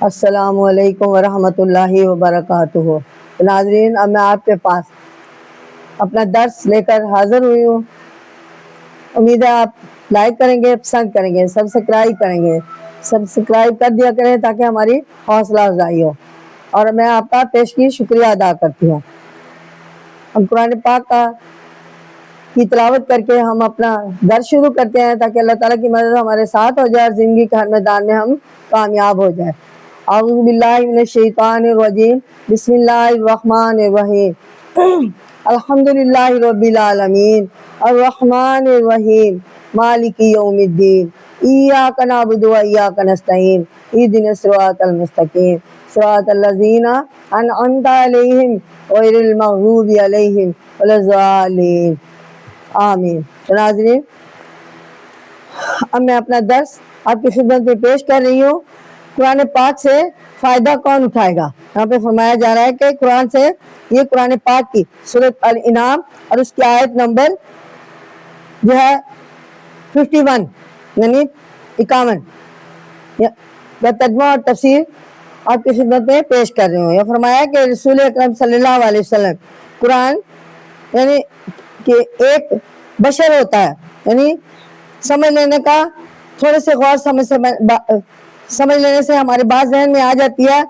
السلام علیکم ورحمۃ اللہ وبرکاتہ۔ ناظرین، اب میں آپ کے پاس اپنا درس لے کر حاضر ہوئی ہوں۔ امید ہے آپ لائک کریں گے، پسند کریں گے، سبسکرائب کریں گے۔ سبسکرائب کر دیا کریں تاکہ ہماری حوصلہ افزائی ہو، اور میں آپ کا پیشگی شکریہ ادا کرتی ہوں۔ ہم قرآن پاک کی تلاوت کر کے ہم اپنا درس شروع کرتے ہیں تاکہ اللہ تعالیٰ کی مدد ہمارے ساتھ ہو جائے اور زندگی کے ہر میدان میں ہم کامیاب ہو جائے۔ اعوذ باللہ من الشیطان الرجیم، بسم اللہ الرحمن الرحیم۔ الحمدللہ رب العالمین، الرحمن الرحیم، مالک یوم الدین، ایاک نعبد و ایاک نستعین، اہدنا الصراط المستقیم، صراط الذین انعمت علیہم غیر المغضوب علیہم ولا الضالین، آمین۔ ناظرین، اب میں اپنا درس آپ کی خدمت میں پیش کر رہی ہوں۔ قرآن پاک سے فائدہ کون اٹھائے گا؟ یہاں پہ فرمایا جا رہا ہے کہ قرآن سے، یہ قرآن پاک کی سورۃ الانعام اور اس کی آیت نمبر جو ہے 51 یعنی 51 کا ترجمہ اور تفسیر آپ کی خدمت میں پیش کر رہی ہوں۔ یہ فرمایا کہ رسول اکرم صلی اللہ علیہ وسلم، قرآن یعنی کہ ایک بشر ہوتا ہے، یعنی سمجھ لینے کا تھوڑے سے غور سمجھ لینے سے ہمارے بات ذہن میں آ جاتی ہے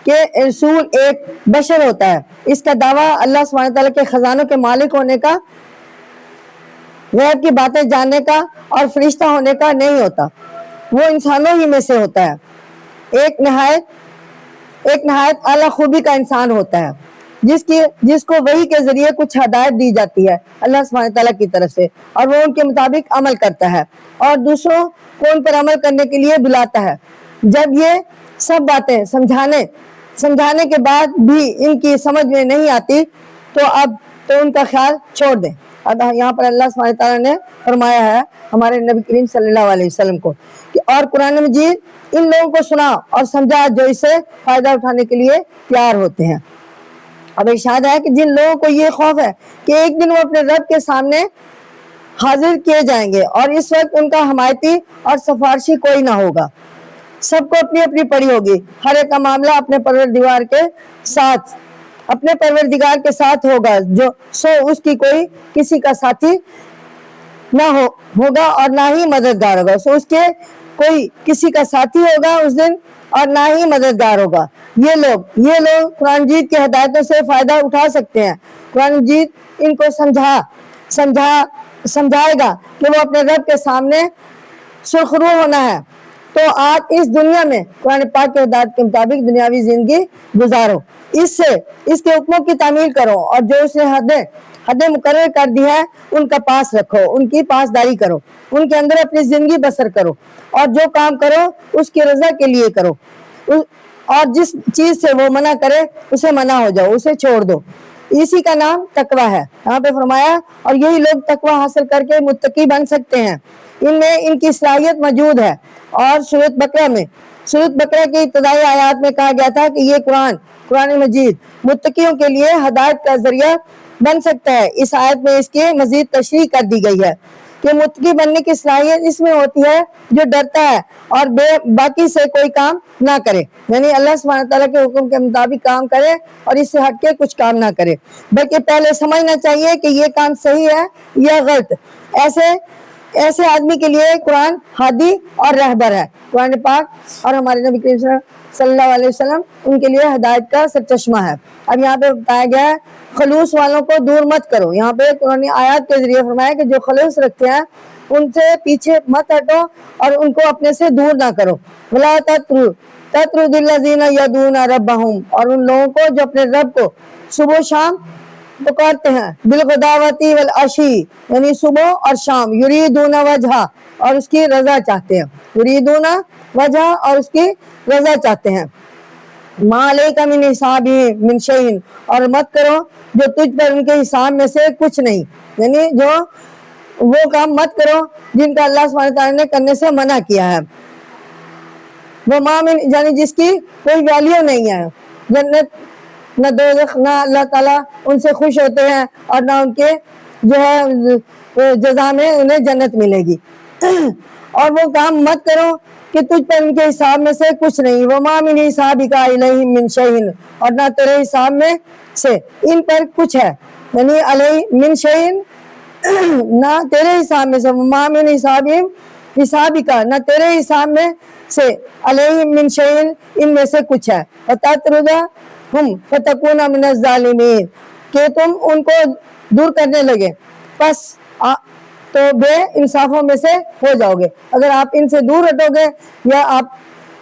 کہ رسول ایک بشر ہوتا ہے۔ اس کا دعویٰ اللہ سبحانہ تعالیٰ کے خزانوں کے مالک ہونے کا، غیب کی باتیں جاننے کا اور فرشتہ ہونے کا نہیں ہوتا، وہ انسانوں ہی میں سے ہوتا ہے۔ ایک نہایت اعلیٰ خوبی کا انسان ہوتا ہے جس کو وحی کے ذریعے کچھ ہدایت دی جاتی ہے اللہ سبحانہ تعالیٰ کی طرف سے، اور وہ ان کے مطابق عمل کرتا ہے اور دوسروں کو ان پر عمل کرنے کے لیے بلاتا ہے۔ جب یہ سب باتیں سمجھانے کے بعد بھی ان کی سمجھ میں نہیں آتی تو ان کا خیال چھوڑ دیں۔ اب یہاں پر اللہ سبحانہ تعالیٰ نے فرمایا ہے ہمارے نبی کریم صلی اللہ علیہ وسلم کو کہ اور قرآن مجید ان لوگوں کو سنا اور سمجھا جو اس سے فائدہ اٹھانے کے لیے تیار ہوتے ہیں۔ اب ارشاد ہے کہ جن لوگوں کو یہ خوف ہے کہ ایک دن وہ اپنے رب کے سامنے حاضر کیے جائیں گے اور اس وقت ان کا حمایتی اور سفارشی کوئی نہ ہوگا، سب کو اپنی اپنی پڑی ہوگی، ہر ایک کا معاملہ اپنے پروردگار کے ساتھ ہوگا، سو اس کی کوئی کسی کا ساتھی نہ ہوگا اور نہ ہی مددگار ہوگا، سو اس کے کوئی کسی کا ساتھی ہوگا اس دن اور نہ ہی مددگار ہوگا۔ یہ لوگ قرآن مجید کی ہدایتوں سے فائدہ اٹھا سکتے ہیں۔ قرآن مجید ان کو سمجھائے گا کہ وہ اپنے رب کے سامنے سرخرو ہونا ہے، تو آج اس دنیا میں قرآن پاک کی ہدایت کے مطابق دنیاوی زندگی گزارو، اس کے حکموں کی تعمیل کرو، اور جو اس نے حدیں مقرر کر دی ہے ان کا پاس رکھو، ان کی پاسداری کرو، ان کے اندر اپنی زندگی بسر کرو، اور جو کام کرو اس کی رضا کے لیے کرو، اور جس چیز سے وہ منع کرے اسے منع ہو جاؤ، اسے چھوڑ دو، اسی کا نام تقوی ہے۔ یہاں پہ فرمایا اور یہی لوگ تقوی حاصل کر کے متقی بن سکتے ہیں، ان میں ان کی صلاحیت موجود ہے۔ اور سورۃ بقرہ کی ابتدائی آیات میں کہا گیا تھا کہ یہ قرآن مجید متقیوں کے لیے ہدایت کا ذریعہ بن سکتا ہے۔ اس آیت میں اس کی مزید تشریح کر دی گئی ہے کہ متقی بننے کی صلاحیت اس میں ہوتی ہے جو ڈرتا ہے اور باقی سے کوئی کام نہ کرے، یعنی اللہ سبحانہ تعالیٰ کے حکم کے مطابق کام کرے اور اس سے ہٹ کے کچھ کام نہ کرے، بلکہ پہلے سمجھنا چاہیے کہ یہ کام صحیح ہے یا غلط۔ ایسے آدمی کے لیے قرآن ہادی اور رہبر ہے۔ قرآن پاک اور ہمارے نبی کریم صلی اللہ علیہ وسلم ان کے لیے ہدایت کا سرچشمہ ہے۔ اب یہاں پہ بتایا گیا ہے خلوص والوں کو دور مت کرو۔ یہاں پہ قرآن آیات کے ذریعے فرمایا کہ جو خلوص رکھتے ہیں ان سے پیچھے مت ہٹو اور ان کو اپنے سے دور نہ کرو۔ وَلَا تَطْرُدِ الَّذِينَ يَدْعُونَ رَبَّهُمْ، اور ان لوگوں کو جو اپنے رب کو صبح و شام پکارتے ہیں، بالغداوتی والعشی، یعنی صبح اور شام، یریدون وجہ، اور اس کی رضا چاہتے ہیں، یریدون وجہ اور اس کی رضا چاہتے ہیں۔ ما علیک من حسابہم من شیء، اور مت کرو جو تجھ پر ان کے حساب میں سے کچھ نہیں، یعنی جو وہ کام مت کرو جن کا اللہ سبحانہ تعالیٰ نے کرنے سے منع کیا ہے۔ وما من، یعنی جس کی کوئی ویلیو نہیں ہے، جنت نہ دوزخ، نہ اللہ تعالیٰ ان سے خوش ہوتے ہیں اور نہ ان کے جو ہے جزا میں انہیں جنت ملے گی۔ اور وہ کام مت کرو کہ تجھ پر ان کے حساب میں سے کچھ نہیں، وما من حسابک علیہم من شیء، اور نہ تیرے حساب میں سے ان پر کچھ ہے، یعنی علیہ من شیء نہ تیرے حساب میں سے، وما من حسابک نہ تیرے حساب میں سے، علیہم من شیء ان میں سے کچھ ہے، فتطردہم فتکون من الظالمین، کہ تم ان کو دور کرنے لگے بس تو بے انصافوں میں سے ہو جاؤ گے۔ اگر آپ ان سے دور ہٹو گے یا آپ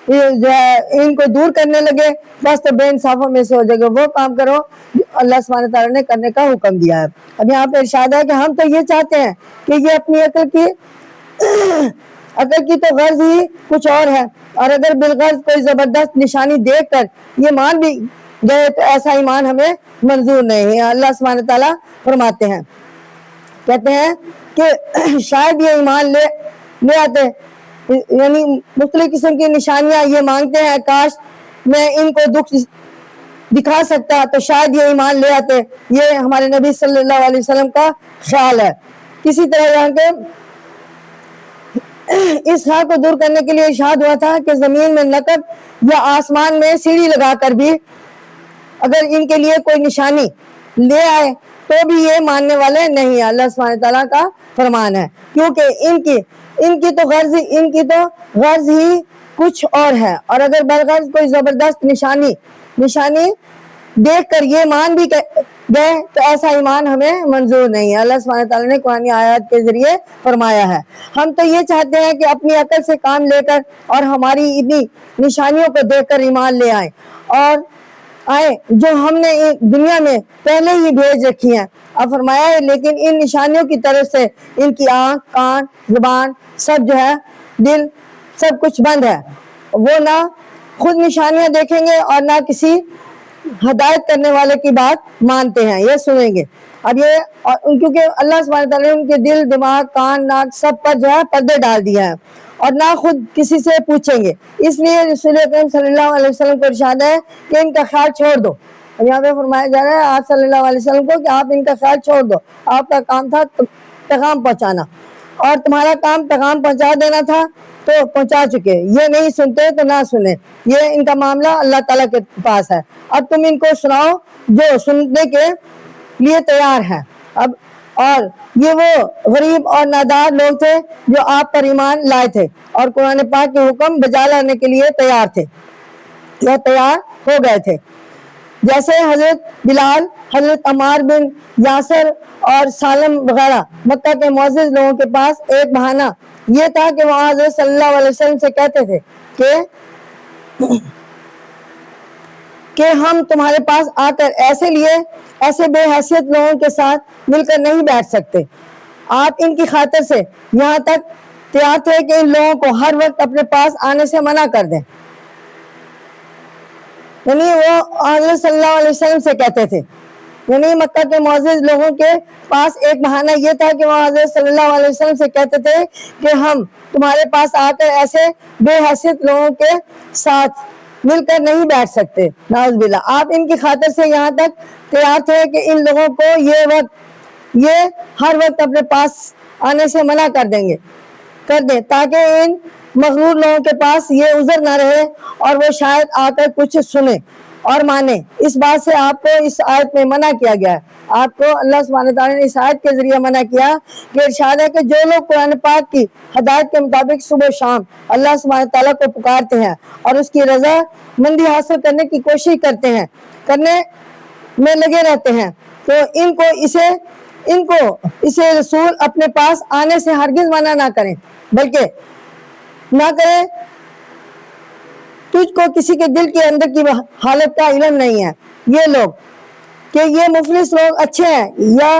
جو ہے ان کو دور کرنے لگے بس تو بے انصافوں میں سے ہو جائے گا۔ وہ کام کرو جو اللہ سبحانہ تعالیٰ نے کرنے کا حکم دیا ہے۔ اب یہاں پہ ارشاد ہے کہ ہم تو یہ چاہتے ہیں کہ یہ اپنی عقل کی تو غرض ہی کچھ اور ہے، اور اگر بالغرض کوئی زبردست نشانی دیکھ کر یہ مان بھی گئے تو ایسا ایمان ہمیں منظور نہیں ہے۔ اللہ سبحانہ تعالیٰ فرماتے ہیں، کہتے ہیں کہ شاید یہ ایمان لے آتے، یعنی مختلف قسم کی نشانیاں یہ مانگتے ہیں، کاش میں ان کو دکھ دکھا سکتا تو شاید یہ ایمان لے آتے۔ یہ ہمارے نبی صلی اللہ علیہ وسلم کا خیال ہے۔ کسی طرح یہاں کے اس خیال کو دور کرنے کے لیے ارشاد ہوا تھا کہ زمین میں نقب یا آسمان میں سیڑھی لگا کر بھی اگر ان کے لیے کوئی نشانی لے آئے تو بھی یہ ماننے والے نہیں ہیں۔ اللہ سبحانہ تعالیٰ کا فرمان ہے، کیونکہ ان کی تو غرض ہی کچھ اور ہے، اور اگر بالغرض کوئی زبردست نشانی دیکھ کر یہ مان بھی گئے تو ایسا ایمان ہمیں منظور نہیں ہے۔ اللہ سبحانہ تعالیٰ نے قرآن آیات کے ذریعے فرمایا ہے، ہم تو یہ چاہتے ہیں کہ اپنی عقل سے کام لے کر اور ہماری اتنی نشانیوں کو دیکھ کر ایمان لے آئیں، اور جو ہم نے دنیا میں پہلے ہی بھیج رکھی ہیں۔ اب فرمایا ہے لیکن ان نشانیوں کی طرف سے ان کی آنکھ، کان، زبان، سب جو ہے دل، سب کچھ بند ہے، وہ نہ خود نشانیاں دیکھیں گے اور نہ کسی ہدایت کرنے والے کی بات مانتے ہیں، یہ سنیں گے۔ اب یہ کیونکہ اللہ سبحانہ تعالیٰ نے ان کے دل، دماغ، کان، ناک سب پر جو ہے پردے ڈال دیا ہے، اور نہ خود کسی سے پوچھیں گے۔ اس لیے رسول اکرم صلی اللہ علیہ وسلم کو ارشاد ہے کہ ان کا خیال چھوڑ دو۔ یہاں پہ فرمایا جا رہا ہے آپ صلی اللہ علیہ وسلم کو کہ آپ ان کا خیال چھوڑ دو، آپ کا کام تھا پیغام پہنچانا، اور تمہارا کام پیغام پہنچا دینا تھا تو پہنچا چکے، یہ نہیں سنتے تو نہ سنیں، یہ ان کا معاملہ اللہ تعالیٰ کے پاس ہے۔ اب تم ان کو سناؤ جو سننے کے لیے تیار ہے۔ اب اور یہ وہ غریب اور نادار لوگ تھے جو آپ پر ایمان لائے تھے اور قرآن پاک کے حکم بجا لانے کے لیے تیار تھے، یا تیار ہو گئے تھے، جیسے حضرت بلال، حضرت عمار بن یاسر اور سالم وغیرہ۔ مکہ کے معزز لوگوں کے پاس ایک بہانہ یہ تھا کہ وہ حضرت صلی اللہ علیہ وسلم سے کہتے تھے کہ ہم تمہارے پاس آ کر ایسے بے حیثیت لوگوں کے ساتھ مل کر نہیں بیٹھ سکتے۔ آپ ان کی خاطر سے یہاں تک تیار تھے کہ ان لوگوں کو ہر وقت اپنے پاس آنے سے منع کر دیں، یعنی وہ حضرت صلی اللہ علیہ وسلم سے کہتے تھے، یعنی مکہ کے معزز لوگوں کے پاس ایک بہانہ یہ تھا کہ وہ حضرت صلی اللہ علیہ وسلم سے کہتے تھے کہ ہم تمہارے پاس آ کر ایسے بے حیثیت لوگوں کے ساتھ مل کر نہیں بیٹھ سکتے، نعوذ باللہ۔ آپ ان کی خاطر سے یہاں تک تیار تھے کہ ان لوگوں کو یہ ہر وقت اپنے پاس آنے سے منع کر دیں تاکہ ان مغرور لوگوں کے پاس یہ عذر نہ رہے اور وہ شاید آ کر کچھ سنیں اور مانیں۔ اس بات سے آپ کو اس آیت میں منع کیا گیا ہے، آپ کو اللہ سبحانہ تعالیٰ نے اس آیت کے ذریعے منع کیا کہ ارشاد ہے کہ جو لوگ قرآن پاک کی ہدایت کے مطابق صبح و شام اللہ سبحانہ تعالیٰ کو پکارتے ہیں اور اس کی رضا مندی حاصل کرنے کی کوشش کرنے میں لگے رہتے ہیں، تو ان کو اسے رسول اپنے پاس آنے سے ہرگز منع نہ کریں، بلکہ نہ کریں۔ تجھ کو کسی کے دل کے اندر کی حالت کا علم نہیں ہے، یہ لوگ کہ یہ مفلس لوگ اچھے ہیں یا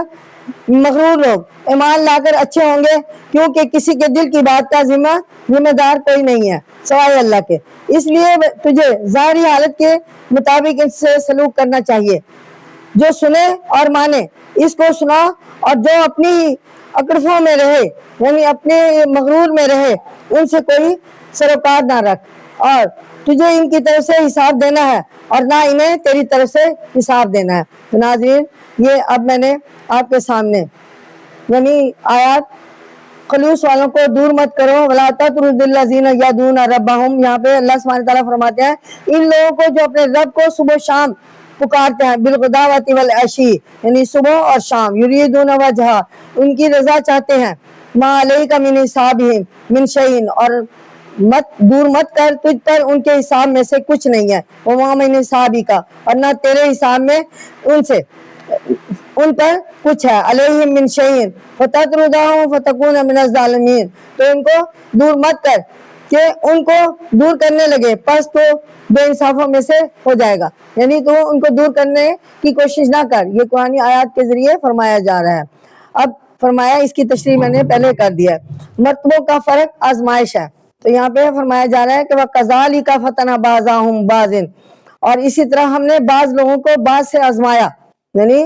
مغرور لوگ ایمان لا کر اچھے ہوں گے، کیونکہ کسی کے دل کی بات کا ذمہ دار کوئی نہیں ہے سوائے اللہ کے۔ اس لیے تجھے ظاہری حالت کے مطابق ان سے سلوک کرنا چاہیے، جو سنے اور مانے اس کو سنا، اور جو اپنی اکڑفوں میں رہے یعنی اپنے مغرور میں رہے ان سے کوئی سروکار نہ رکھ، اور تجھے ان کی طرف سے حساب دینا ہے اور نہ انہیں تیری طرف سے حساب دینا ہے۔ تو ناظرین، یہ اب میں نے آپ کے سامنے یعنی آیات خلوص والوں کو دور مت کرو. ولا تطرد الذین یدعون ربہم, یہاں پہ اللہ سبحانہ تعالیٰ فرماتے ہیں ان لوگوں کو جو اپنے رب کو صبح و شام پکارتے ہیں, بالغداوۃ والعشی, یعنی صبح اور شام, یریدون وجہہ, ان کی رضا چاہتے ہیں, ما علیک من حسابہم من شیء, اور مت دور مت کر تجھ پر ان کے حساب میں سے کچھ نہیں ہے, وما من حسابک, اور نہ تیرے حساب میں ان پر کچھ ہے, علیہم من شیء فتطردہم فتکون من الظالمین, تو ان کو دور مت کر کہ ان کو دور کرنے لگے پس تو بے انصافوں میں سے ہو جائے گا, یعنی تو ان کو دور کرنے کی کوشش نہ کر. یہ قرآنی آیات کے ذریعے فرمایا جا رہا ہے. اب فرمایا, اس کی تشریح میں نے پہلے کر دیا ہے, مرتبوں کا فرق آزمائش ہے. تو یہاں پہ فرمایا جا رہا ہے کہ وَكَذَلِكَ فَتَنَ بَعْضَهُمْ بَعْضٍ, اور اسی طرح ہم نے بعض لوگوں کو بعض سے آزمایا, یعنی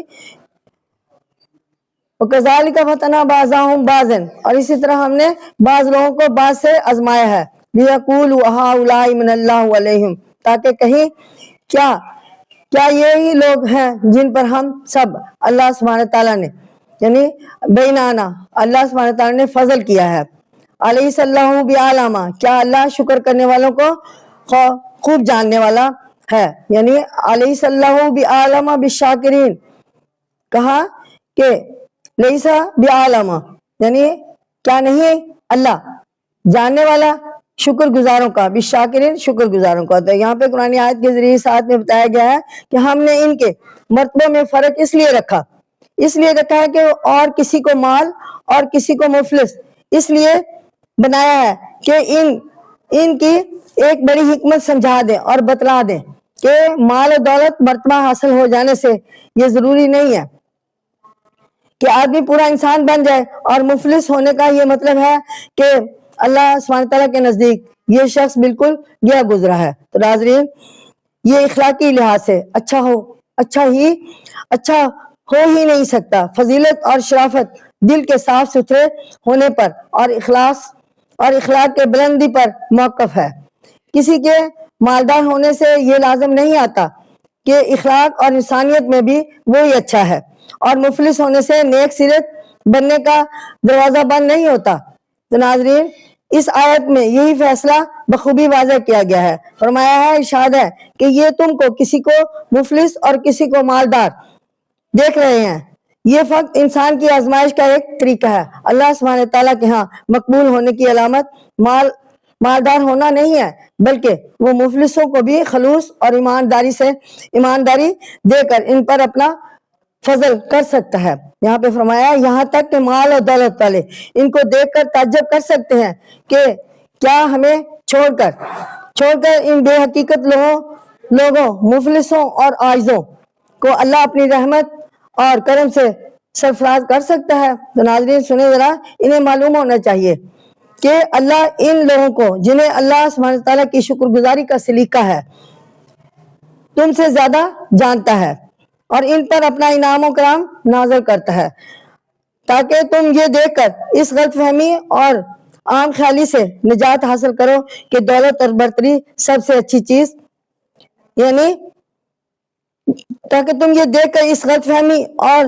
وَكَذَلِكَ فَتَنَ بَعْضَهُمْ بَعْضٍ, اور اسی طرح ہم نے بعض لوگوں کو بعض سے آزمایا ہے, لِيَقُولُوا هَؤُلَاءِ مِنَ اللَّهِ عَلَيْهِمْ, تاکہ کہیں کیا یہی لوگ ہیں جن پر ہم سب اللہ سبحانہ تعالیٰ نے, یعنی بینانا, اللہ سبحانہ تعالیٰ نے فضل کیا ہے. علیہ صلی بعلامہ, کیا اللہ شکر کرنے والوں کو خوب جاننے والا ہے, یعنی علیہ صلی بعلامہ بالشاکرین, کہا کہ لیسا بعلامہ, یعنی کیا نہیں اللہ جاننے والا شکر گزاروں کا, بالشاکرین شکر گزاروں کا. تو یہاں پہ قرآن آیت کے ذریعے ساتھ میں بتایا گیا ہے کہ ہم نے ان کے مرتبوں میں فرق اس لیے رکھا ہے کہ اور کسی کو مال اور کسی کو مفلس اس لیے بنایا ہے کہ ان کی ایک بڑی حکمت سمجھا دیں اور بتلا دیں کہ مال و دولت مرتبہ حاصل ہو جانے سے یہ ضروری نہیں ہے کہ آدمی پورا انسان بن جائے, اور مفلس ہونے کا یہ مطلب ہے کہ اللہ سبحانہ تعالیٰ کے نزدیک یہ شخص بالکل گیا گزرا ہے. تو ناظرین, یہ اخلاقی لحاظ سے اچھا ہو ہی نہیں سکتا. فضیلت اور شرافت دل کے صاف ستھرے ہونے پر اور اخلاق کے بلندی پر موقف ہے. کسی کے مالدار ہونے سے یہ لازم نہیں آتا کہ اخلاق اور انسانیت میں بھی وہی اچھا ہے, اور مفلس ہونے سے نیک سیرت بننے کا دروازہ بند نہیں ہوتا. تو ناظرین, اس آیت میں یہی فیصلہ بخوبی واضح کیا گیا ہے. فرمایا ہے, ارشاد ہے کہ یہ تم کو کسی کو مفلس اور کسی کو مالدار دیکھ رہے ہیں, یہ فقط انسان کی آزمائش کا ایک طریقہ ہے. اللہ سبحانہ تعالیٰ کے ہاں مقبول ہونے کی علامت مالدار ہونا نہیں ہے, بلکہ وہ مفلسوں کو بھی خلوص اور ایمانداری دے کر ان پر اپنا فضل کر سکتا ہے. یہاں پہ فرمایا, یہاں تک کہ مال اور دولت والے ان کو دیکھ کر تعجب کر سکتے ہیں کہ کیا ہمیں چھوڑ کر ان بے حقیقت لوگوں مفلسوں اور عاجزوں کو اللہ اپنی رحمت اور کرم سے سرفراز کر سکتا ہے. تو ناظرین سنیں ذرا, انہیں معلوم ہونا چاہیے کہ اللہ ان لوگوں کو جنہیں اللہ سبحانہ تعالیٰ کی شکر گزاری کا سلیقہ ہے تم سے زیادہ جانتا ہے, اور ان پر اپنا انعام و کرام نازل کرتا ہے, تاکہ تم یہ دیکھ کر اس غلط فہمی اور عام خیالی سے نجات حاصل کرو کہ دولت اور برتری سب سے اچھی چیز, یعنی تاکہ تم یہ دیکھ کر اس غلط فہمی اور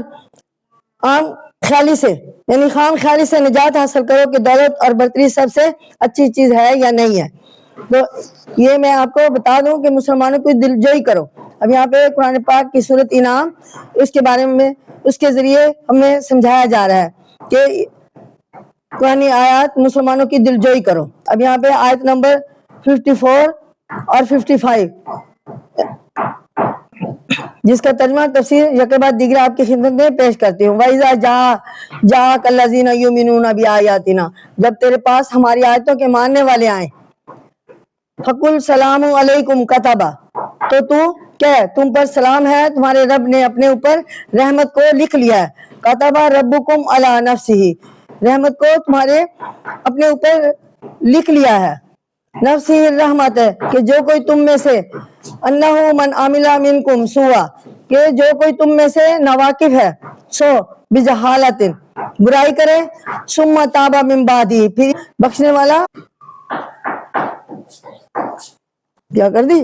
عام خیالی سے یعنی خام خیالی سے نجات حاصل کرو کہ دولت اور برتری سب سے اچھی چیز ہے یا نہیں ہے. تو یہ میں آپ کو بتا دوں کہ مسلمانوں کی دل جوئی کرو. اب یہاں پہ قرآن پاک کی سورت انعام, اس کے بارے میں اس کے ذریعے ہمیں سمجھایا جا رہا ہے کہ قرآن آیات مسلمانوں کی دل جوئی کرو. اب یہاں پہ آیت نمبر 54 اور 55 جس کا ترجمہ تفسیر یک بعد دیگر آپ کی خدمت میں پیش کرتی ہوں. وَإِذَا جَاءَكَ الَّذِينَ يُؤْمِنُونَ بِآيَاتِنَا, جب تیرے پاس ہماری آیتوں کے ماننے والے آئیں, فَقُلْ سَلَامٌ عَلَيْكُمْ كَتَبَ, تو تو کہہ تم پر سلام ہے, تمہارے رب نے اپنے اوپر رحمت کو لکھ لیا ہے. كَتَبَ رَبُّكُمْ عَلَى نَفْسِهِ, رحمت کو تمہارے اپنے اوپر لکھ لیا ہے. نفسی الرحمت ہے کہ جو کوئی تم میں سے انہو من عامل منکم سوا, کہ جو کوئی تم میں سے ناواقف ہے سو بجہالت برائی کرے, ثم تاب من بعدی, پھر بخشنے والا کیا کر دی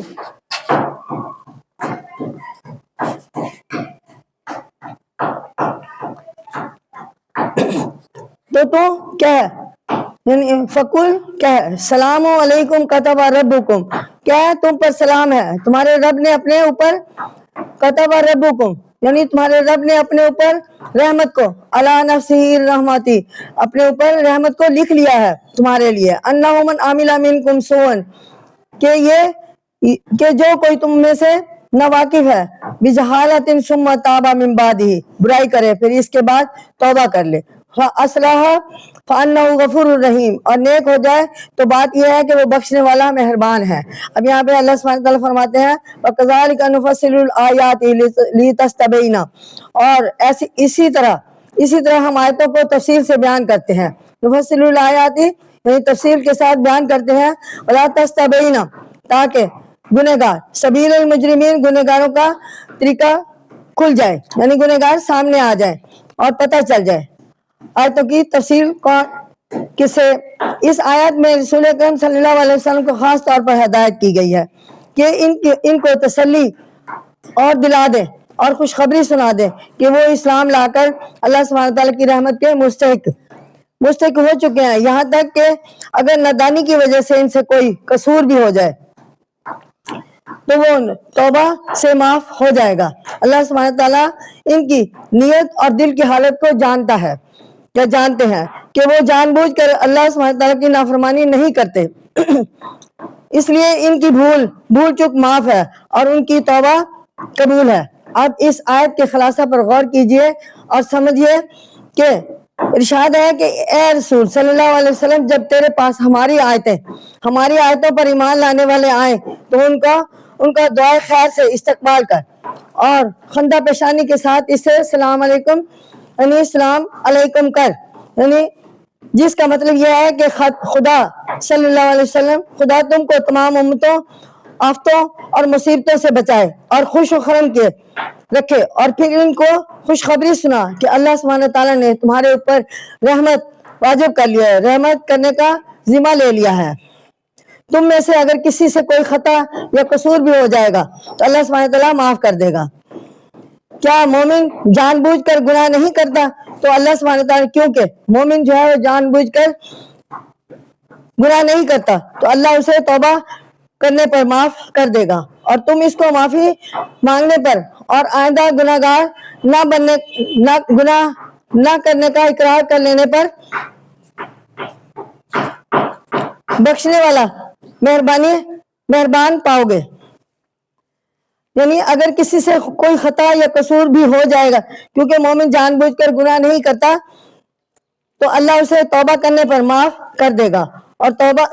تو کیا ہے یعنی فقل کیا ہے سلام علیکم کتب ربکم، کیا ہے تم پر سلام ہے، تمہارے رب نے اپنے اوپر کتب ربکم یعنی تمہارے رب نے اپنے اوپر رحمت کو علی نفسہ الرحمتی اپنے اوپر رحمت کو لکھ لیا ہے تمہارے لیے، انہ من عمل منکم سوءا کہ جو کوئی تم میں سے ناواقف ہے بجہالۃ ثم تاب من بعدہ برائی کرے پھر اس کے بعد توبہ کر لے، فاصلح فانہ غفور الرحیم اور نیک ہو جائے تو بات یہ ہے کہ وہ بخشنے والا مہربان ہے۔ اب یہاں پہ اللہ سبحانہ وتعالیٰ فرماتے ہیں وَكَذَلِكَ نُفَصِّلُ الْآيَاتِ لِتَسْتَبِينَ اور اسی طرح ہم آیتوں کو تفصیل سے بیان کرتے ہیں، نُفَصِّلُ الْآيَاتِ یعنی تفصیل کے ساتھ بیان کرتے ہیں، وَلَا تَسْتَبِينَ تاکہ گنہگار سبیل المجرمین گنہگاروں کا طریقہ کھل جائے یعنی گنہگار سامنے آ جائے اور پتہ چل جائے۔ آیتوں کی تفصیل کس سے اس آیت میں رسول اکرم صلی اللہ علیہ وسلم کو خاص طور پر ہدایت کی گئی ہے کہ ان کو تسلی اور دلا دے اور خوشخبری سنا دے کہ وہ اسلام لا کر اللہ سبحانہ تعالیٰ کی رحمت کے مستحق ہو چکے ہیں، یہاں تک کہ اگر نادانی کی وجہ سے ان سے کوئی قصور بھی ہو جائے تو وہ توبہ سے معاف ہو جائے گا۔ اللہ سبحانہ تعالیٰ ان کی نیت اور دل کی حالت کو جانتے ہیں کہ وہ جان بوجھ کر اللہ سبحانہ تعالیٰ کی نافرمانی نہیں کرتے، اس لیے ان کی بھول چک معاف ہے اور ان کی توبہ قبول ہے۔ اب اس آیت کے خلاصہ پر غور کیجئے اور سمجھیے کہ ارشاد ہے کہ اے رسول صلی اللہ علیہ وسلم جب تیرے پاس ہماری آیتوں پر ایمان لانے والے آئیں تو ان کا دعائے خیر سے استقبال کر اور خندہ پیشانی کے ساتھ اس سے السلام علیکم یعنی السلام علیکم کر، یعنی جس کا مطلب یہ ہے کہ خدا صلی اللہ علیہ وسلم خدا تم کو تمام امتوں آفتوں اور مصیبتوں سے بچائے اور خوش و خرم کے رکھے، اور پھر ان کو خوشخبری سنا کہ اللہ سبحانہ تعالیٰ نے تمہارے اوپر رحمت واجب کر لیا ہے، رحمت کرنے کا ذمہ لے لیا ہے۔ تم میں سے اگر کسی سے کوئی خطا یا قصور بھی ہو جائے گا تو اللہ سبحانہ تعالیٰ معاف کر دے گا۔ کیا مومن جان بوجھ کر گناہ نہیں کرتا؟ تو اللہ سبحانہ تعالیٰ کیونکہ مومن جو ہے وہ جان بوجھ کر گناہ نہیں کرتا تو اللہ اسے توبہ کرنے پر معاف کر دے گا، اور تم اس کو معافی مانگنے پر اور آئندہ گناہگار گناہ نہ کرنے کا اقرار کر لینے پر بخشنے والا مہربان پاؤ گے۔ یعنی اگر کسی سے کوئی خطا یا قصور بھی ہو جائے گا کیونکہ مومن جان بوجھ کر گناہ نہیں کرتا تو اللہ اسے توبہ کرنے پر معاف کر دے گا، اور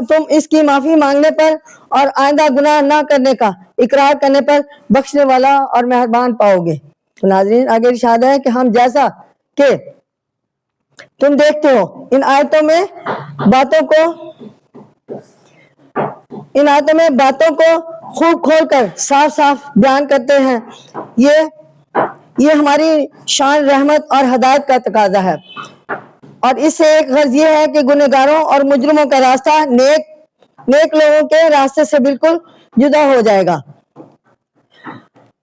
تم اس کی معافی مانگنے پر اور آئندہ گناہ نہ کرنے کا اقرار کرنے پر بخشنے والا اور مہربان پاؤ گے۔ تو ناظرین آگے ارشاد ہے کہ ہم جیسا کہ تم دیکھتے ہو ان آیتوں میں باتوں کو خوب کھول کر صاف بیان کرتے ہیں، یہ ہماری شان رحمت اور ہدایت کا تقاضا ہے، اور اس سے ایک غرض یہ ہے کہ گنہگاروں اور مجرموں کا راستہ نیک لوگوں کے راستے سے بالکل جدا ہو جائے گا،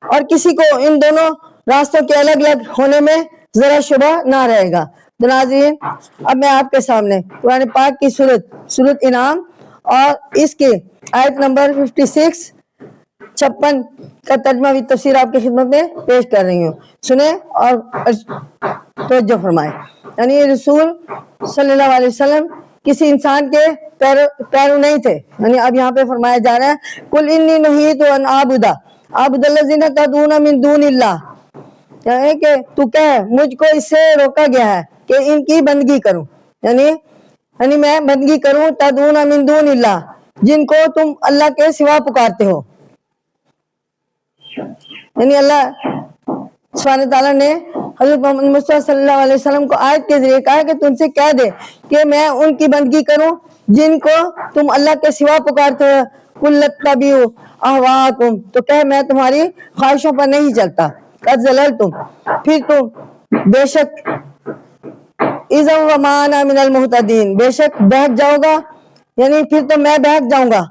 اور کسی کو ان دونوں راستوں کے الگ الگ ہونے میں ذرا شبہ نہ رہے گا۔ تو ناظرین اب میں آپ کے سامنے قرآن پاک کی سورۃ انعام اور اس کے آیت نمبر 56 کا ترجمہ بھی تفسیر آپ کی خدمت میں پیش کر رہی ہوں، سنیں اور توجہ فرمائیں۔ یعنی رسول صلی اللہ علیہ وسلم کسی انسان کے پیرو نہیں تھے، یعنی اب یہاں پہ فرمایا جا رہا ہے قل انی نہیت ان اعبد الذین تدعون من دون اللہ، یعنی کہ تو کہہ مجھ کو اس سے روکا گیا ہے کہ ان کی بندگی کروں، یعنی میں بندگی کروں تدعون من دون اللہ جن کو تم اللہ کے سوا پکارتے ہو۔ یعنی اللہ سبحانہ تعالیٰ نے حضرت محمد مصطفیٰ صلی اللہ علیہ وسلم کو آیت کے ذریعے کہا کہ تم سے کہہ دے کہ میں ان کی بندگی کروں جن کو تم اللہ کے سوا پکارتے ہو۔ قل اتبعوا اہواءکم، تو کہہ میں تمہاری خواہشوں پر نہیں چلتا، قد ضللتم پھر تم بے شک اذا وما انا من المہتدین بے شک بہک جاؤ گا، یعنی پھر تو میں بہک جاؤں گا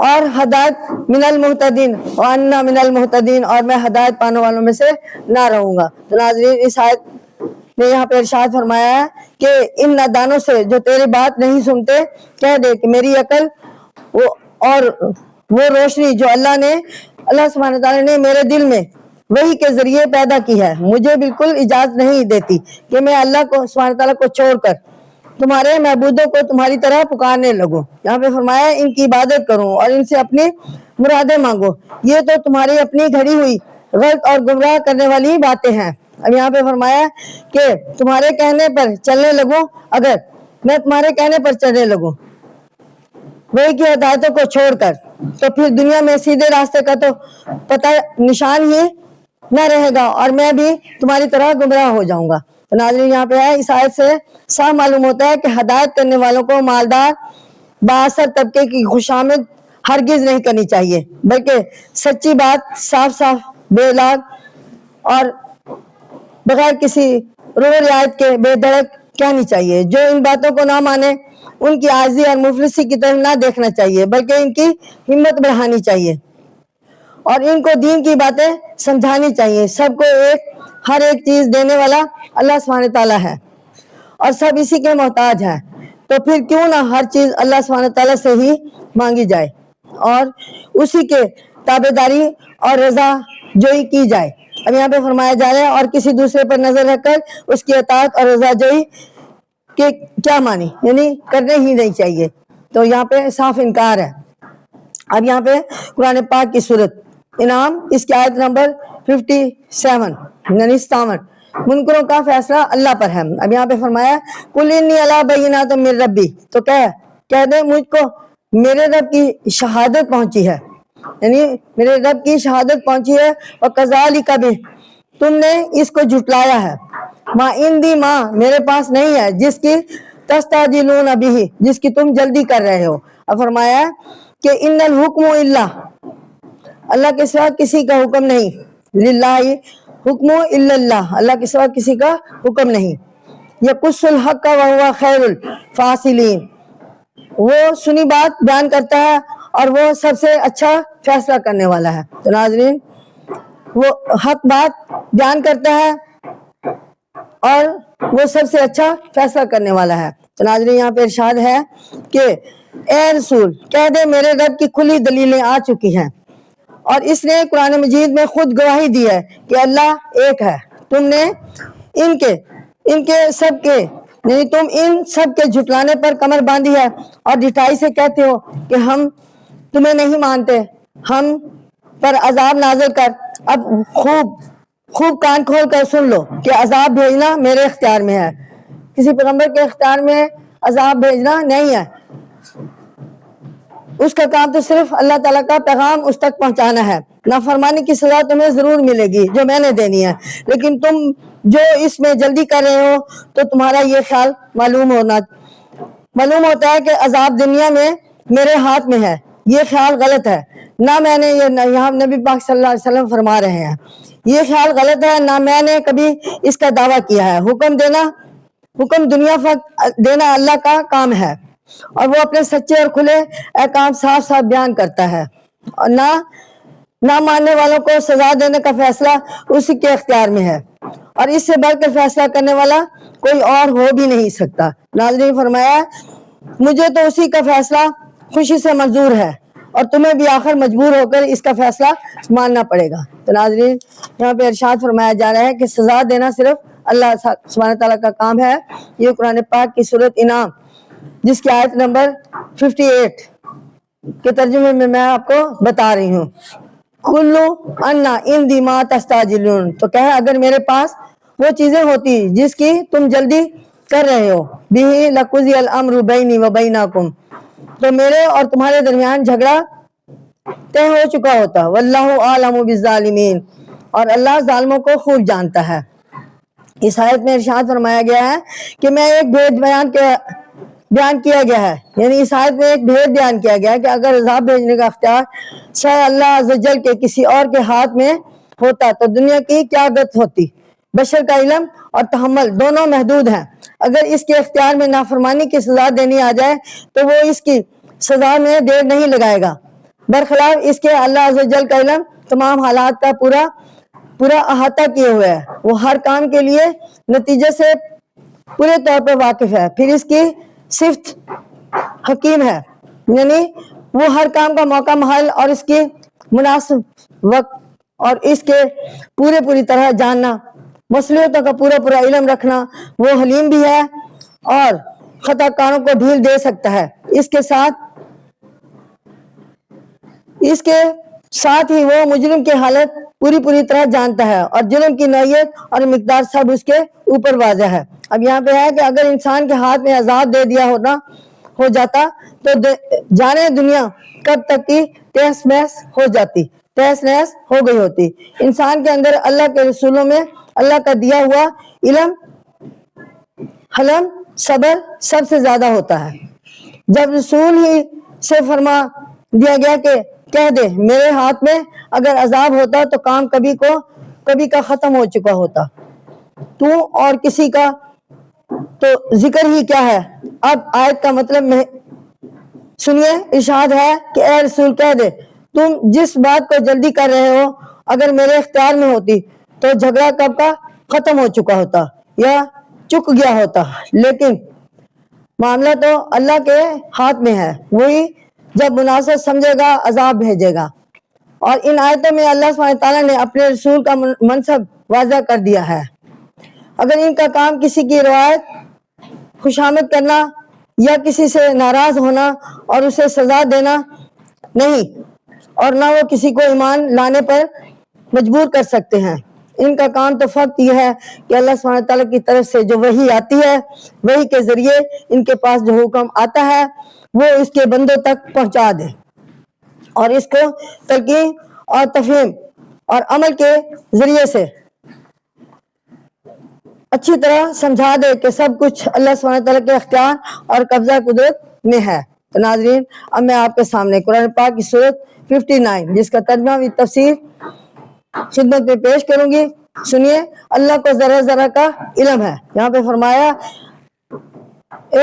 اور ہدایت من المہتدین وانا من المہتدین اور میں ہدایت پانے والوں میں سے نہ رہوں گا۔ تو ناظرین اس آیت نے یہاں پہ ارشاد فرمایا ہے کہ ان نادانوں سے جو تیری بات نہیں سنتے کہہ دے کہ میری عقل اور وہ روشنی جو اللہ سبحانہ تعالیٰ نے میرے دل میں وحی کے ذریعے پیدا کی ہے مجھے بالکل اجازت نہیں دیتی کہ میں اللہ کو سبحانہ تعالیٰ کو چھوڑ کر تمہارے معبودوں کو تمہاری طرح پکارنے لگوں۔ یہاں پہ فرمایا ان کی عبادت کروں اور ان سے اپنی مرادیں مانگو، یہ تو تمہاری اپنی گھڑی ہوئی غلط اور گمراہ کرنے والی باتیں ہیں۔ اب یہاں پہ فرمایا کہ تمہارے کہنے پر چلنے لگوں، اگر میں تمہارے کہنے پر چلنے لگوں وہی کی ہدایتوں کو چھوڑ کر، تو پھر دنیا میں سیدھے راستے کا تو پتہ نشان ہی نہ رہے گا اور میں بھی تمہاری طرح گمراہ ہو جاؤں گا۔ تو ناظرین یہاں پہ ہے اس آیت سے صاف معلوم ہوتا ہے کہ ہدایت کرنے والوں کو مالدار بااثر طبقے کی خوشامد ہرگز نہیں کرنی چاہیے، بلکہ سچی بات صاف صاف بے لاگ اور بغیر کسی رو رعایت کے بے دڑک کہنی چاہیے۔ جو ان باتوں کو نہ مانے ان کی عاجزی اور مفلسی کی طرف نہ دیکھنا چاہیے، بلکہ ان کی ہمت بڑھانی چاہیے اور ان کو دین کی باتیں سمجھانی چاہیے۔ سب کو ہر ایک چیز دینے والا اللہ سبحانہ تعالیٰ ہے اور سب اسی کے محتاج ہیں، تو پھر کیوں نہ ہر چیز اللہ سبحانہ تعالیٰ سے ہی مانگی جائے اور اسی کے تابعداری اور رضا جوئی کی جائے۔ اب یہاں پہ فرمایا جا رہا ہے اور کسی دوسرے پر نظر رکھ کر اس کی اطاعت اور رضا جوئی کے کیا معنی، یعنی کرنے ہی نہیں چاہیے، تو یہاں پہ صاف انکار ہے۔ اب یہاں پہ قرآن پاک کی سورت انعام اس کی آیت نمبر 57 یعنی 57 منکروں کا فیصلہ اللہ پر ہے۔ اب یہاں پہ فرمایا قل انی علی بینات من ربی، تو کہہ دے مجھ کو میرے رب کی شہادت پہنچی ہے، یعنی میرے رب کی شہادت پہنچی ہے، وَكَذَلِكَ بِهِ، تم نے اس کو جھٹلایا ہے، ما عندی ما میرے پاس نہیں ہے، جس کی تستعجلون بہ جس کی تم جلدی کر رہے ہو۔ اب فرمایا کہ ان الحکم الا، اللہ کے سوا کسی کا حکم نہیں، للہ حکم الا اللہ، اللہ کے سوا کسی کا حکم نہیں، یقص الحق وهو خیر الفاصلین، وہ سنی بات بیان کرتا ہے اور وہ سب سے اچھا فیصلہ کرنے والا ہے۔ تو ناظرین وہ حق بات بیان کرتا ہے اور وہ سب سے اچھا فیصلہ کرنے والا ہے۔ تو ناظرین یہاں پہ ارشاد ہے کہ اے رسول کہہ دے میرے رب کی کھلی دلیلیں آ چکی ہیں اور اس نے قرآن مجید میں خود گواہی دی ہے کہ اللہ ایک ہے، تم نے ان کے سب کے یعنی تم ان سب کے جھٹلانے پر کمر باندھی ہے اور ڈٹائی سے کہتے ہو کہ ہم تمہیں نہیں مانتے، ہم پر عذاب نازل کر۔ اب خوب کان کھول کر سن لو کہ عذاب بھیجنا میرے اختیار میں ہے، کسی پیغمبر کے اختیار میں عذاب بھیجنا نہیں ہے، اس کا کام تو صرف اللہ تعالیٰ کا پیغام اس تک پہنچانا ہے۔ نافرمانی کی سزا تمہیں ضرور ملے گی جو میں نے دینی ہے، لیکن تم جو اس میں جلدی کر رہے ہو تو تمہارا یہ خیال معلوم ہوتا ہے کہ عذاب دنیا میں میرے ہاتھ میں ہے، یہ خیال غلط ہے، نہ میں نے یہاں نبی پاک صلی اللہ علیہ وسلم فرما رہے ہیں یہ خیال غلط ہے، نہ میں نے کبھی اس کا دعویٰ کیا ہے۔ حکم دنیا فقط دینا اللہ کا کام ہے اور وہ اپنے سچے اور کھلے احکام صاف صاف بیان کرتا ہے اور نہ ماننے والوں کو سزا دینے کا فیصلہ اسی کے اختیار میں ہے اور اس سے بڑھ کر فیصلہ کرنے والا کوئی اور ہو بھی نہیں سکتا۔ ناظرین فرمایا مجھے تو اسی کا فیصلہ خوشی سے منظور ہے اور تمہیں بھی آخر مجبور ہو کر اس کا فیصلہ ماننا پڑے گا۔ تو ناظرین یہاں پہ ارشاد فرمایا جا رہا ہے کہ سزا دینا صرف اللہ سبحانہ تعالیٰ کا کام ہے۔ یہ قرآن پاک کی سورت انعام جس کی آیت نمبر 58 کے ترجمے میں آپ کو بتا رہی ہوں، کلو انا عندی ما تستعجلون، تو کہے اگر میرے پاس وہ چیزیں ہوتی جس کی تم جلدی کر رہے ہو، بہ لقضی الامر بینی و بینکم، تو میرے اور تمہارے درمیان جھگڑا طے ہو چکا ہوتا، واللہ اعلم بالظالمین، اور اللہ ظالموں کو خوب جانتا ہے۔ اس آیت میں ارشاد فرمایا گیا ہے کہ میں ایک بھید بیان کیا گیا ہے، یعنی اس آیت میں ایک بھید بیان کیا گیا ہے کہ اگر عذاب بھیجنے کا اختیار سوائے اللہ عز و جل کے کسی اور کے ہاتھ میں ہوتا تو دنیا کی کیا گت ہوتی۔ بشر کا علم اور تحمل دونوں محدود ہیں، اگر اس کے اختیار میں نافرمانی کی سزا دینی آ جائے تو وہ اس کی سزا میں دیر نہیں لگائے گا، برخلاف اس کے اللہ عز و جل کا علم تمام حالات کا پورا احاطہ کیے ہوئے ہے، وہ ہر کام کے لیے نتیجے سے پورے طور پر واقف ہے، پھر اس کی صفت حکیم ہے، یعنی وہ ہر کام کا موقع محل اور اس کی مناسب وقت اور اس کے پوری طرح جاننا، مصلحتوں کا پورا علم رکھنا، وہ حلیم بھی ہے اور خطا کاروں کو ڈھیل دے سکتا ہے، اس کے ساتھ ہی وہ مجرم کی حالت پوری طرح جانتا ہے اور جرم کی نوعیت اور مقدار سب اس کے اوپر واضح ہے۔ اب یہاں پہ ہے کہ اگر انسان کے ہاتھ میں عذاب دے دیا ہو جاتا تو جانے دنیا کب تک کی تہس نہس ہو گئی ہوتی۔ انسان کے اندر اللہ کے رسولوں میں اللہ کا دیا ہوا علم، حلم، صبر سب سے زیادہ ہوتا ہے۔ جب رسول ہی سے فرما دیا گیا کہ کہہ دے میرے ہاتھ میں اگر عذاب ہوتا تو کام کبھی کا ختم ہو چکا ہوتا، تو اور کسی کا تو ذکر ہی کیا ہے۔ اب آیت کا مطلب سنیے، ارشاد ہے کہ اے رسول کہہ دے تم جس بات کو جلدی کر رہے ہو اگر میرے اختیار میں ہوتی تو جھگڑا کب کا ختم ہو چکا ہوتا یا چک گیا ہوتا، لیکن معاملہ تو اللہ کے ہاتھ میں ہے، وہی جب مناسب سمجھے گا عذاب بھیجے گا۔ اور ان آیتوں میں اللہ سبحانہ تعالیٰ نے اپنے رسول کا منصب واضح کر دیا ہے۔ اگر ان کا کام کسی کی روایت خوشامد کرنا یا کسی سے ناراض ہونا اور اسے سزا دینا نہیں، اور نہ وہ کسی کو ایمان لانے پر مجبور کر سکتے ہیں، ان کا کام تو فقط یہ ہے کہ اللہ سبحانہ تعالیٰ کی طرف سے جو وحی آتی ہے، وحی کے ذریعے ان کے پاس جو حکم آتا ہے وہ اس کے بندوں تک پہنچا دے اور اس کو تلقین اور تفہیم اور عمل کے ذریعے سے اچھی طرح سمجھا دے کہ سب کچھ اللہ سبحانہ تعالیٰ کے اختیار اور قبضہ قدرت میں ہے۔ تو ناظرین، اب میں آپ کے سامنے قرآن پاک کی سورت 59 جس کا ترجمہ بھی تفسیر خدمت میں پیش کروں گی، سنیے۔ اللہ کو ذرہ کا علم ہے، یہاں پہ فرمایا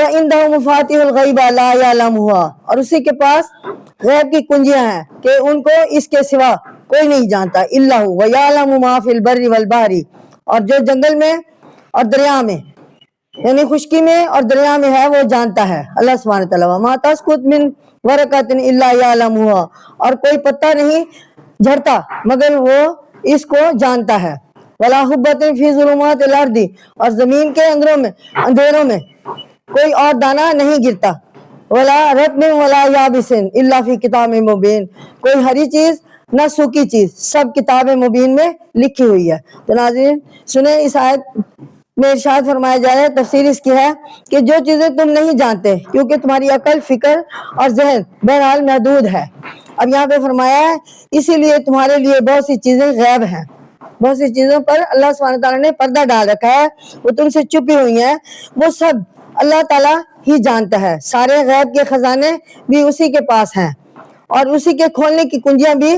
عندہ مفاتیح الغیب لا یعلمھا، اور اسی کے پاس غیب کی کنجیاں ہیں کہ ان کو اس کے سوا کوئی نہیں جانتا، الا ھو ویعلم ما فی البر والبحر، اور جو جنگل میں اور دریا میں یعنی خشکی میں اور دریا میں ہے وہ جانتا ہے اللہ سبحانہ تعالیٰ۔ وما تسقط من ورقۃ الا یعلمھا، اور کوئی پتا نہیں جھڑتا مگر وہ اس کو جانتا ہے۔ ولا حبۃ فی ظلمات الارض، اور زمین کے اندھیروں میں کوئی اور دانہ نہیں گرتا۔ ولا رطب ولا یابس الا فی کتاب مبین، کوئی ہری چیز نہ سوکھی چیز، سب کتاب مبین میں لکھی ہوئی ہے۔ تو ناظرین سنیں، اس آیت میں ارشاد فرمایا جا رہا ہے، تفسیر اس کی ہے کہ جو چیزیں تم نہیں جانتے کیونکہ تمہاری عقل، فکر اور ذہن بہرحال محدود ہے۔ اب یہاں پہ فرمایا ہے اسی لیے تمہارے لیے بہت سی چیزیں غیب ہیں، بہت سی چیزوں پر اللہ سبحانہ تعالیٰ نے پردہ ڈال رکھا ہے، وہ تم سے چھپی ہوئی ہیں، وہ سب اللہ تعالیٰ ہی جانتا ہے۔ سارے غیب کے خزانے بھی اسی کے پاس ہیں اور اسی کے کھولنے کی کنجیاں بھی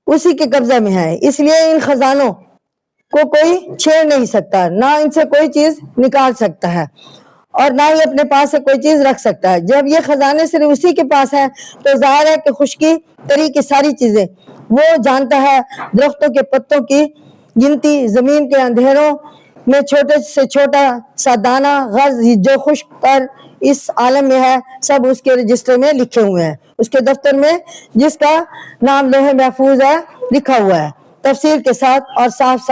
اسی کے قبضہ میں ہیں، اس لیے ان خزانوں کو کوئی چھیڑ نہیں سکتا، نہ ان سے کوئی چیز نکال سکتا ہے اور نہ ہی اپنے پاس سے کوئی چیز رکھ سکتا ہے۔ جب یہ خزانے صرف اسی کے پاس ہیں تو ظاہر ہے کہ خشکی تری کی ساری چیزیں وہ جانتا ہے، درختوں کے پتوں کی گنتی، زمین کے اندھیروں میں چھوٹے سے چھوٹا سا دانہ، غرض جو خشک پر اس عالم میں ہے سب اس کے رجسٹر میں لکھے ہوئے ہیں، اس کے دفتر میں جس کا نام لوح محفوظ ہے لکھا ہوا ہے، تفسیر کے ساتھ اور صاف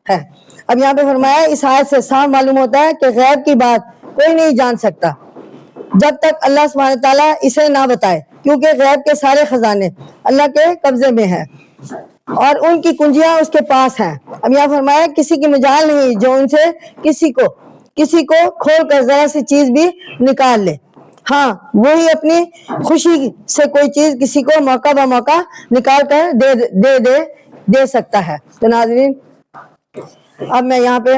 ہے۔ اب یہاں پہ فرمایا اس آیت سے صاف معلوم ہوتا ہے کہ غیب کی بات کوئی نہیں جان سکتا جب تک اللہ سبحانہ تعالیٰ اسے نہ بتائے، کیونکہ غیب کے سارے خزانے اللہ کے قبضے میں ہیں اور ان کی کنجیاں اس کے پاس ہیں۔ اب یہاں فرمایا کسی کی مجال نہیں جو ان سے کسی کو کھول کر ذرا سی چیز بھی نکال لے، ہاں وہی اپنی خوشی سے کوئی چیز کسی کو موقع بہ موقع نکال کر دے سکتا ہے۔ تو ناظرین اب میں یہاں پہ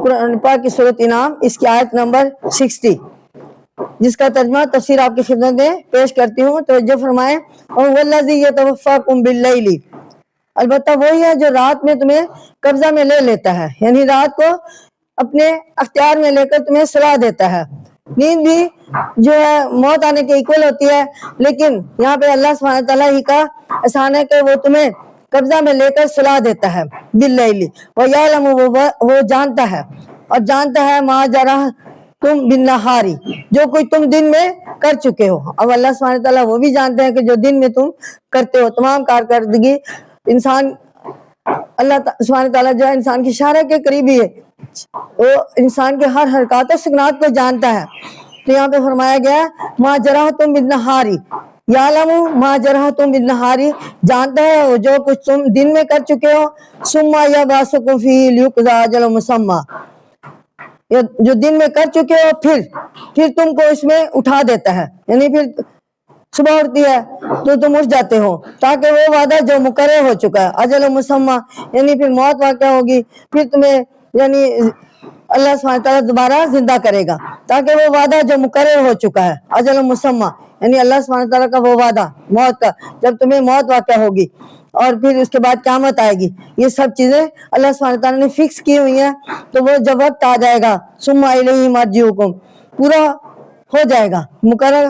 قرآن پاک کی سورۃ انعام اس کی آیت نمبر 60 جس کا ترجمہ تفسیر آپ کی خدمت میں پیش کرتی ہوں، توجہ فرمائیں۔ وَهُوَ الَّذِي يَتَوَفَّاكُم بِاللَّيْلِ، البتہ وہی ہے جو رات میں تمہیں قبضہ میں لے لیتا ہے، یعنی رات کو اپنے اختیار میں لے کر تمہیں سلا دیتا ہے۔ نیند بھی جو ہے موت آنے کے ایکول ہوتی ہے، لیکن یہاں پہ اللہ سبحانہ تعالیٰ ہی کا احسان ہے کہ وہ تمہیں قبضہ میں لے کر سلا دیتا ہے باللیل ویعلم وہ جانتا ہے اور جانتا ہے ما جرح تم بالنہاری جو کچھ تم دن میں کر چکے ہو. اب اللہ سبحانہ تعالیٰ وہ بھی جانتے ہیں کہ جو دن میں تم کرتے ہو تمام کارکردگی. انسان اللہ سبحانہ تعالیٰ جو ہے انسان کی اشارہ کے قریبی ہے, وہ انسان کے ہر حرکات و سکنات کو جانتا ہے. تو یہاں پہ فرمایا گیا ما جرحتم بالنہاری یعلم ما جرحتم بالنہاری جانتا ہے وہ جو کچھ تم دن میں کر چکے ہو. ثم یبعثکم فیہ لیقضی اجل مسمی جو دن میں کر چکے ہو پھر تم کو اس میں اٹھا دیتا ہے, یعنی پھر صبح ہوتی ہے تو تم اٹھ جاتے ہو تاکہ وہ وعدہ جو مقرر ہو چکا ہے اجل مسمی یعنی پھر موت واقع ہوگی, پھر تمہیں یعنی اللہ سبحانہ تعالیٰ دوبارہ زندہ کرے گا تاکہ وہ وعدہ جو مقرر ہو چکا ہے اجل مسمی یعنی اللہ سبحانہ تعالیٰ کا وہ وعدہ موت کا, جب تمہیں موت واقع ہوگی اور پھر اس کے بعد قیامت آئے گی, یہ سب چیزیں اللہ سبحانہ تعالیٰ نے فکس کی ہوئی ہیں. تو وہ جب وقت آ جائے گا ثم الیہ مرجعکم پورا ہو جائے گا, مقرر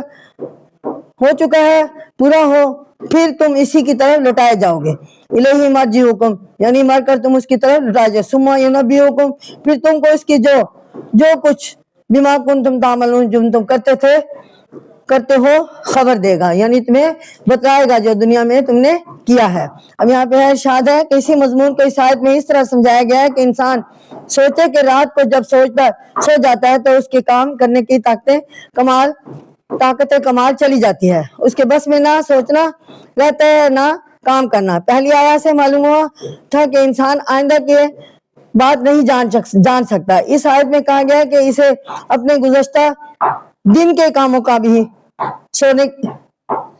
ہو چکا ہے پورا ہو, پھر تم اسی کی طرف لوٹائے جاؤ گے. الیہ مرجعکم یعنی مر کر تم اس کی طرف لوٹائے جاؤ. ثم ینبئکم پھر تم کو اس کی جو کچھ بما کنتم تعملون جو تم کرتے ہو خبر دے گا, یعنی تمہیں بتائے گا جو دنیا میں تم نے کیا ہے. اب یہاں پہ ارشاد ہے کہ اسی مضمون کو اس آیت میں اس طرح سمجھایا گیا ہے کہ انسان سوچے کہ رات کو جب سو جاتا ہے تو اس کے کام کرنے کی طاقت کمال چلی جاتی ہے, اس کے بس میں نہ سوچنا رہتا ہے نہ کام کرنا. پہلی آیت سے معلوم ہوا تھا کہ انسان آئندہ کی بات نہیں جان سکتا. اس آیت میں کہا گیا ہے کہ اسے اپنے گزشتہ دن کے کاموں کا بھی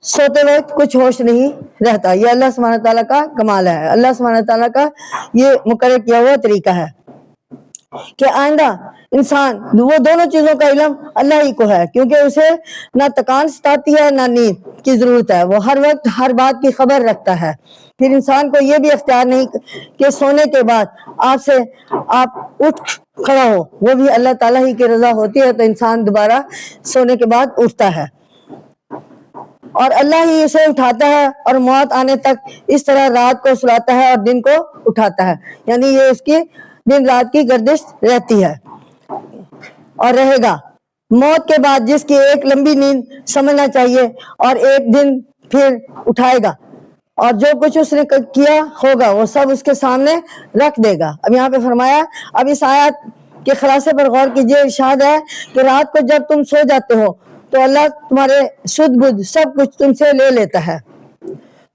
سوتے وقت کچھ ہوش نہیں رہتا. یہ اللہ سبحانہ تعالیٰ کا کمال ہے, اللہ سبحانہ تعالیٰ کا یہ مقرر کیا ہوا طریقہ ہے کہ آئندہ انسان وہ دونوں چیزوں کا علم اللہ ہی کو ہے, کیونکہ اسے نہ تکان ستاتی ہے نہ نیند کی ضرورت ہے, وہ ہر وقت ہر بات کی خبر رکھتا ہے. پھر انسان کو یہ بھی اختیار نہیں کہ سونے کے بعد آپ اٹھ کھڑا ہو, وہ بھی اللہ تعالیٰ ہی کی رضا ہوتی ہے تو انسان دوبارہ سونے کے بعد اٹھتا ہے اور اللہ ہی اسے اٹھاتا ہے اور موت آنے تک اس طرح رات کو سلاتا ہے اور دن کو اٹھاتا ہے, یعنی یہ اس کی دن رات کی گردش رہتی ہے اور رہے گا. موت کے بعد جس کی ایک لمبی نیند سمجھنا چاہیے اور ایک دن پھر اٹھائے گا اور جو کچھ اس نے کیا ہوگا وہ سب اس کے سامنے رکھ دے گا. اب یہاں پہ فرمایا, اب اس آیت کے خلاصے پر غور کیجئے. ارشاد ہے کہ رات کو جب تم سو جاتے ہو تو اللہ تمہارے سدھ بدھ سب کچھ تم سے لے لیتا ہے,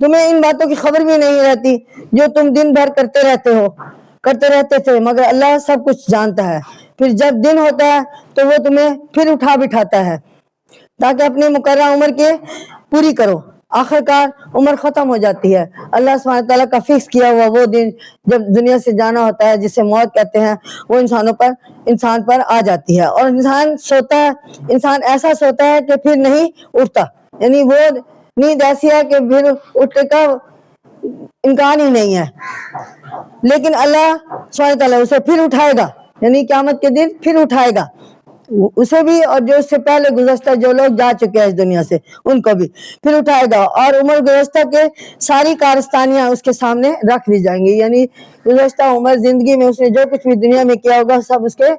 تمہیں ان باتوں کی خبر بھی نہیں رہتی جو تم دن بھر کرتے رہتے تھے, مگر اللہ سب کچھ جانتا ہے. پھر جب دن ہوتا ہے تو وہ تمہیں پھر اٹھا بٹھاتا ہے تاکہ اپنی مقررہ عمر کے پوری کرو. آخرکار عمر ختم ہو جاتی ہے. اللہ سبحانہ تعالیٰ کا فکس کیا ہوا وہ دن جب دنیا سے جانا ہوتا ہے جسے موت کہتے ہیں, وہ انسان پر آ جاتی ہے اور انسان ایسا سوتا ہے کہ پھر نہیں اٹھتا, یعنی وہ نیند ایسی ہے کہ پھر اٹھنے کا امکان ہی نہیں ہے. لیکن اللہ سبحانہ تعالیٰ اسے پھر اٹھائے گا, یعنی قیامت کے دن پھر اٹھائے گا اسے بھی اور جو اس سے پہلے گزشتہ جو لوگ جا چکے ہیں اس دنیا سے ان کو بھی پھر اٹھائے گا اور عمر گزشتہ کے ساری کارستانیاں اس کے سامنے رکھ دی جائیں گی. یعنی گزشتہ عمر زندگی میں اس نے جو کچھ بھی دنیا میں کیا ہوگا سب اس کے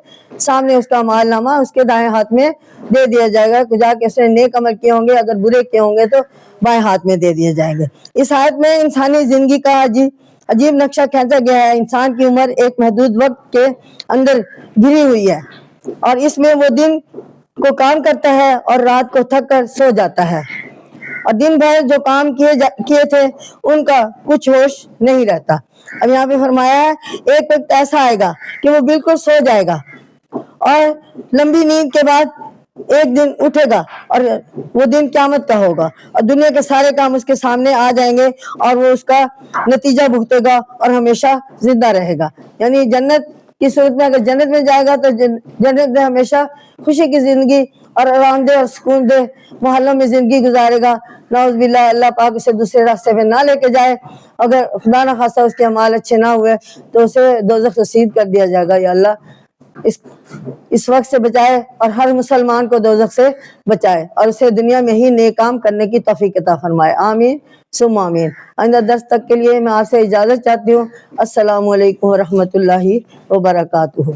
سامنے اس کا اعمال نامہ اس کے دائیں ہاتھ میں دے دیا جائے گا. جا کے اس نے نیک عمل کیے ہوں گے, اگر برے کیے ہوں گے تو بائیں ہاتھ میں دے دیے جائیں گے. اس آیت میں انسانی زندگی کا عجیب نقشہ کھینچا گیا ہے. انسان کی عمر ایک محدود وقت کے اندر گھری ہوئی ہے اور اس میں وہ دن کو کام کرتا ہے اور رات کو تھک کر سو جاتا ہے, اور دن بھر جو کام کیے تھے ان کا کچھ ہوش نہیں رہتا. اب یہاں پہ فرمایا ہے ایک وقت ایسا آئے گا کہ وہ بالکل سو جائے گا اور لمبی نیند کے بعد ایک دن اٹھے گا اور وہ دن قیامت کا ہوگا اور دنیا کے سارے کام اس کے سامنے آ جائیں گے اور وہ اس کا نتیجہ بھگتے گا اور ہمیشہ زندہ رہے گا. یعنی جنت کی صورت میں اگر جنت میں جائے گا تو جنت میں ہمیشہ خوشی کی زندگی اور آرام دہ اور سکون دہ محلوں میں زندگی گزارے گا. نعوذ باللہ اللہ پاک اسے دوسرے راستے پہ نہ لے کے جائے. اگر خدا نہ خواستہ اس کے اعمال اچھے نہ ہوئے تو اسے دوزخ رسید کر دیا جائے گا. یا اللہ اس وقت سے بچائے اور ہر مسلمان کو دوزخ سے بچائے اور اسے دنیا میں ہی نیک کام کرنے کی توفیق عطا فرمائے، آمین ثم آمین۔ آئندہ درس تک کے لیے میں آپ سے اجازت چاہتی ہوں۔ السلام علیکم ورحمۃ اللہ وبرکاتہ۔